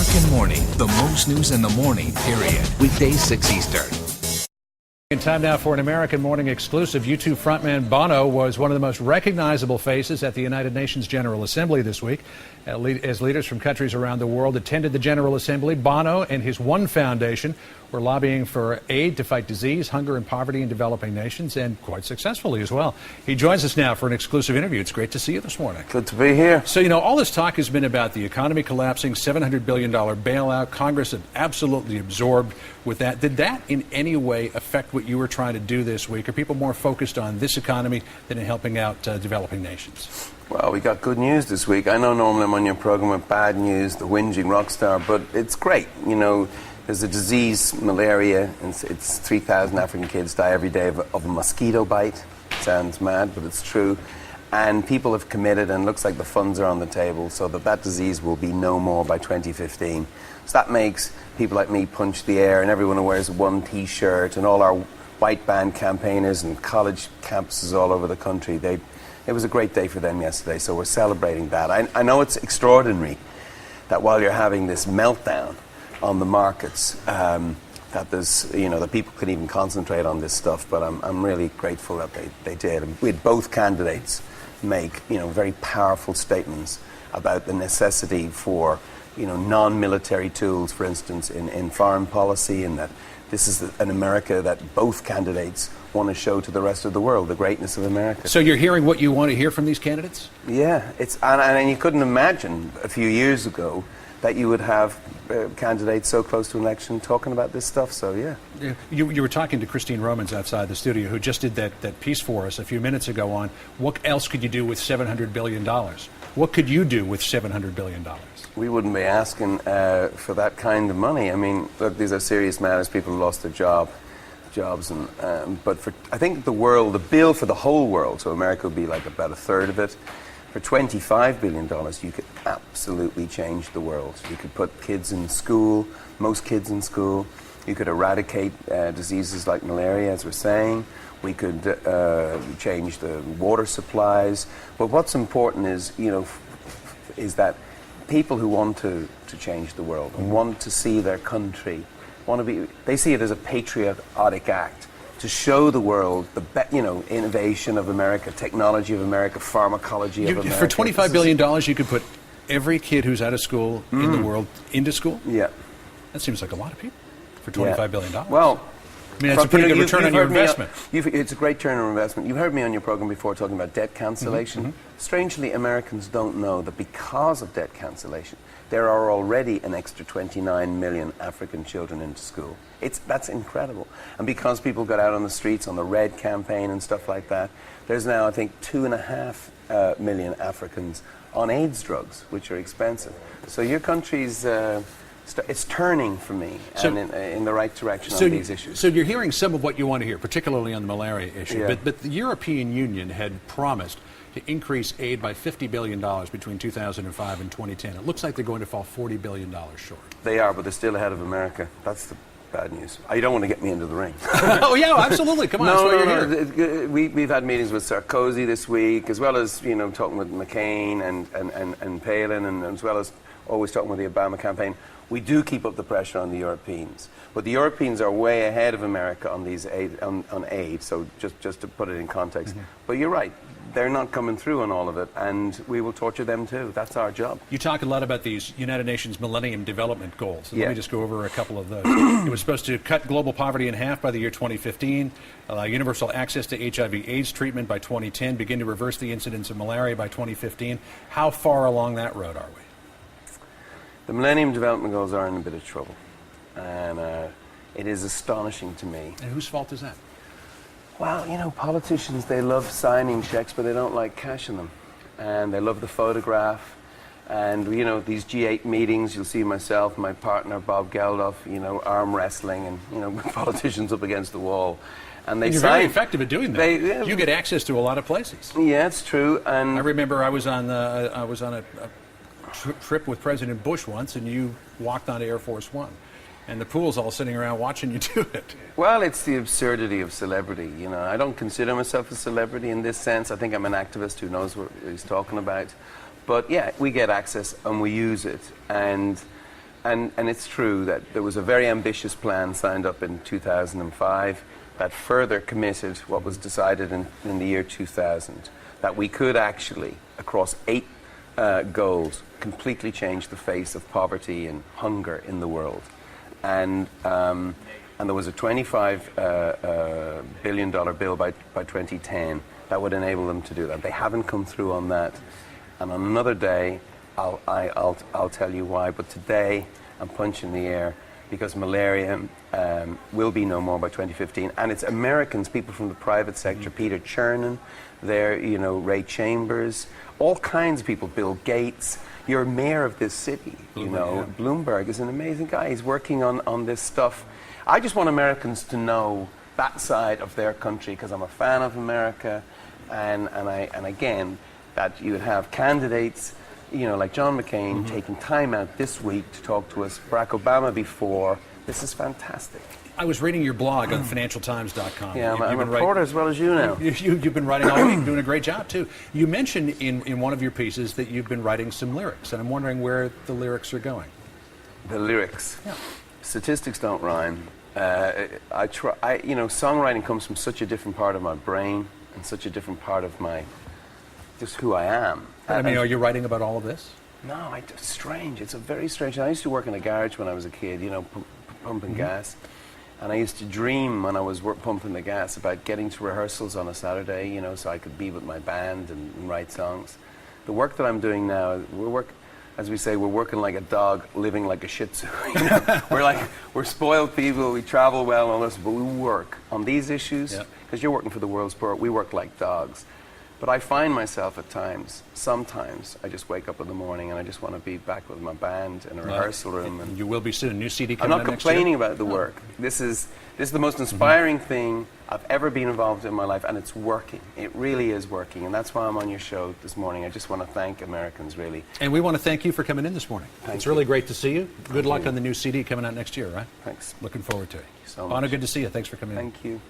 American Morning, the most news in the morning, period. Weekdays 6 Eastern. In time now for an American Morning exclusive. U2 frontman Bono was one of the most recognizable faces at the United Nations General Assembly this week. As leaders from countries around the world attended the General Assembly, Bono and his One Foundation were lobbying for aid to fight disease, hunger, and poverty in developing nations, and quite successfully as well. He joins us now for an exclusive interview. It's great to see you this morning. Good to be here. So, all this talk has been about the economy collapsing, $700 billion bailout. Congress had absolutely absorbed with that. Did that in any way affect what you were trying to do this week? Are people more focused on this economy than in helping out developing nations? Well, we got good news this week. I know normally I'm on your program with bad news, the whinging rock star, but it's great. There's a disease, malaria, and it's 3,000 African kids die every day of a mosquito bite. Sounds mad, but it's true. And people have committed, and it looks like the funds are on the table so that disease will be no more by 2015. So that makes people like me punch the air, and everyone who wears one T-shirt, and all our white band campaigners and college campuses all over the country. It was a great day for them yesterday, so we're celebrating that. I know it's extraordinary that while you're having this meltdown on the markets, that there's, that people can even concentrate on this stuff, but I'm really grateful that they did. And we had both candidates make, very powerful statements about the necessity for, non-military tools, for instance, in foreign policy, and that this is an America that both candidates want to show to the rest of the world, the greatness of America. So you're hearing what you want to hear from these candidates? Yeah, and you couldn't imagine a few years ago that you would have candidates so close to election talking about this stuff, so yeah. You were talking to Christine Romans outside the studio, who just did that piece for us a few minutes ago on what else could you do with $700 billion? What could you do with $700 billion? We wouldn't be asking for that kind of money. I mean, look, these are serious matters. People have lost their jobs, but I think the bill for the whole world, so America would be like about a third of it. For $25 billion, you could absolutely change the world. You could put kids in school, most kids in school. You could eradicate diseases like malaria, as we're saying. We could change the water supplies. But what's important is, is that people who want to change the world and want to see their country, they see it as a patriotic act to show the world the innovation of America, technology of America, pharmacology of America. For $25 billion, you could put every kid who's out of school in the world into school? Yeah. That seems like a lot of people for $25 billion. Well, I mean, it's a pretty good return on your investment. It's a great return on investment. You've heard me on your program before talking about debt cancellation. Strangely, Americans don't know that because of debt cancellation, there are already an extra 29 million African children into school. That's incredible. And because people got out on the streets on the Red campaign and stuff like that, there's now, I think, 2.5 million Africans on AIDS drugs, which are expensive. So your country's... it's turning for me in the right direction on these issues. So you're hearing some of what you want to hear, particularly on the malaria issue. Yeah. But the European Union had promised to increase aid by $50 billion between 2005 and 2010. It looks like they're going to fall $40 billion short. They are, but they're still ahead of America. That's the bad news. You don't want to get me into the ring. Oh, yeah, absolutely. Come on, that's why you're here. We've had meetings with Sarkozy this week, as well as, talking with McCain and Palin, and as well as always talking with the Obama campaign. We do keep up the pressure on the Europeans, but the Europeans are way ahead of America on these aid. So just to put it in context, but you're right, they're not coming through on all of it, and we will torture them too. That's our job. You talk a lot about these United Nations Millennium Development Goals. Yeah. Let me just go over a couple of those. It was supposed to cut global poverty in half by the year 2015, allow universal access to HIV/AIDS treatment by 2010, begin to reverse the incidence of malaria by 2015. How far along that road are we? The Millennium Development Goals are in a bit of trouble, and it is astonishing to me. And whose fault is that? Well, politicians, they love signing checks, but they don't like cashing them, and they love the photograph. And these G8 meetings, you'll see myself, my partner Bob Geldof, arm wrestling, and politicians up against the wall. And you're very effective at doing that. You get access to a lot of places. Yeah, it's true. And I remember I was on a trip with President Bush once, and you walked onto Air Force One, and the pool's all sitting around watching you do it. Well, it's the absurdity of celebrity. I don't consider myself a celebrity in this sense. I think I'm an activist who knows what he's talking about. But yeah, we get access and we use it. And And it's true that there was a very ambitious plan signed up in 2005 that further committed what was decided in the year 2000, that we could actually, across 8 goals, completely change the face of poverty and hunger in the world. And there was a $25 billion bill by 2010 that would enable them to do that. They haven't come through on that. And on another day, I'll tell you why. But today, I'm punching the air because malaria will be no more by 2015. And it's Americans, people from the private sector, Peter Chernin, there, you know, Ray Chambers, all kinds of people, Bill Gates. You're mayor of this city, you know. Yeah. Bloomberg is an amazing guy. He's working on this stuff. I just want Americans to know that side of their country because I'm a fan of America. And again, that you would have candidates, you know, like John McCain taking time out this week to talk to us, Barack Obama before. This is fantastic. I was reading your blog on financialtimes.com. Yeah, I'm a reporter as well as you now. You've been writing all week, doing a great job, too. You mentioned in one of your pieces that you've been writing some lyrics, and I'm wondering where the lyrics are going. The lyrics? Yeah. Statistics don't rhyme. You know, songwriting comes from such a different part of my brain and such a different part of just who I am. I mean, are you writing about all of this? No, it's strange. It's a very strange. I used to work in a garage when I was a kid, you know, pumping gas. And I used to dream when I was pumping the gas about getting to rehearsals on a Saturday, you know, so I could be with my band and write songs. The work that I'm doing now, as we say, we're working like a dog, living like a Shih Tzu. You know? we're spoiled people, we travel well and all this, but we work on these issues, because you're working for the world's poor, we work like dogs. But I find myself at times, sometimes, I just wake up in the morning and I just want to be back with my band in a rehearsal room. And you will be soon. New CD I'm coming not out next complaining year? about the work. This is the most inspiring thing I've ever been involved in my life, and it's working. It really is working, and that's why I'm on your show this morning. I just want to thank Americans, really. And we want to thank you for coming in this morning. It's really great to see you. Good luck on the new CD coming out next year, right? Thanks. Looking forward to it. So Bono, much. good to see you. Thanks for coming in. Thank you.